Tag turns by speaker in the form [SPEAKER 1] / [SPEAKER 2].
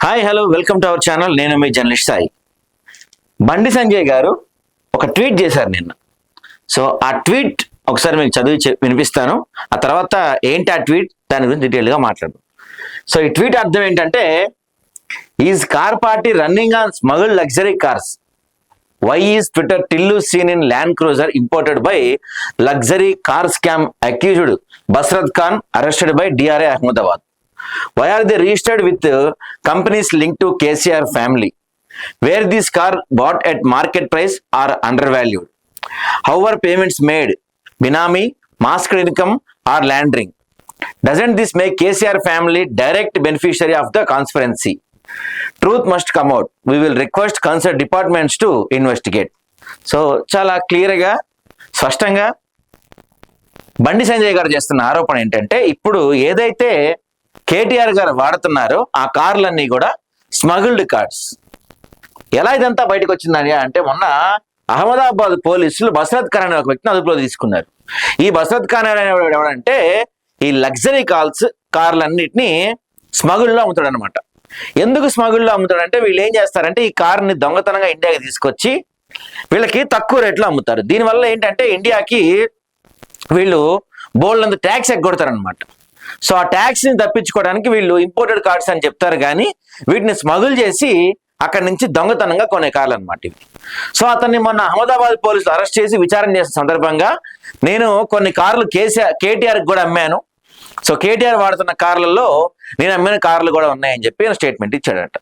[SPEAKER 1] Hi hello welcome to our channel. నేను మీ journalist Sai. Bandi Sanjay గారు ఒక ట్వీట్ చేశారు నిన్న. సో ఆ ట్వీట్ ఒకసారి మీకు చదివి వినిపిస్తాను. ఆ తర్వాత ఏంటి ఆ ట్వీట్, దాని గురించి డీటెయిల్గా మాట్లాడు. సో ఈ ట్వీట్ అర్థం ఏంటంటే, is car party running on smuggled luxury cars, why is Twitter Tillu seen in Land Cruiser imported by luxury car scam accused Basrat Khan arrested by DRA Ahmedabad. Why are they registered with companies linked to KCR family, where this car bought at market price are undervalued? How are payments made? Binami, masked income or laundering? Doesn't this make KCR family direct beneficiary of the conspiracy? Truth must come out. We will request concerned departments to investigate. So చాలా క్లియర్గా స్పష్టంగా బండి సంజయ్ గారు చేస్తున్న ఆరోపణ ఏంటంటే, ఇప్పుడు ఏదైతే కేటీఆర్ గారు వాడుతున్నారో ఆ కార్లన్నీ కూడా స్మగుల్డ్ కార్స్. ఎలా ఇదంతా బయటకు వచ్చిందని అంటే, మొన్న అహ్మదాబాద్ పోలీసులు బస్రత్ ఖాన్ అనే ఒక వ్యక్తిని అదుపులో తీసుకున్నారు. ఈ బస్రత్ ఖాన్ అనేవాడు ఎవడంటే, ఈ లగ్జరీ కార్లన్నిటినీ స్మగుల్లో అమ్ముతాడు అనమాట. ఎందుకు స్మగుల్లో అమ్ముతాడంటే, వీళ్ళు ఏం చేస్తారంటే ఈ కార్ని దొంగతనంగా ఇండియాకి తీసుకొచ్చి వీళ్ళకి తక్కువ రేట్లో అమ్ముతారు. దీనివల్ల ఏంటంటే ఇండియాకి వీళ్ళు బోల్డ్ ట్యాక్స్ ఎగ్గొడతారనమాట. సో ఆ ట్యాక్స్ ని తప్పించుకోవడానికి వీళ్ళు ఇంపోర్టెడ్ కార్డ్స్ అని చెప్తారు, కానీ వీటిని స్మగుల్ చేసి అక్కడి నుంచి దొంగతనంగా కొనే కార్లు అనమాట ఇవి. సో అతన్ని మొన్న అహ్మదాబాద్ పోలీసులు అరెస్ట్ చేసి విచారణ చేసిన సందర్భంగా, నేను కొన్ని కార్లు కేటీఆర్కి కూడా అమ్మాను, సో కేటీఆర్ వాడుతున్న కార్లలో నేను అమ్మిన కార్లు కూడా ఉన్నాయని చెప్పి స్టేట్మెంట్ ఇచ్చాడట.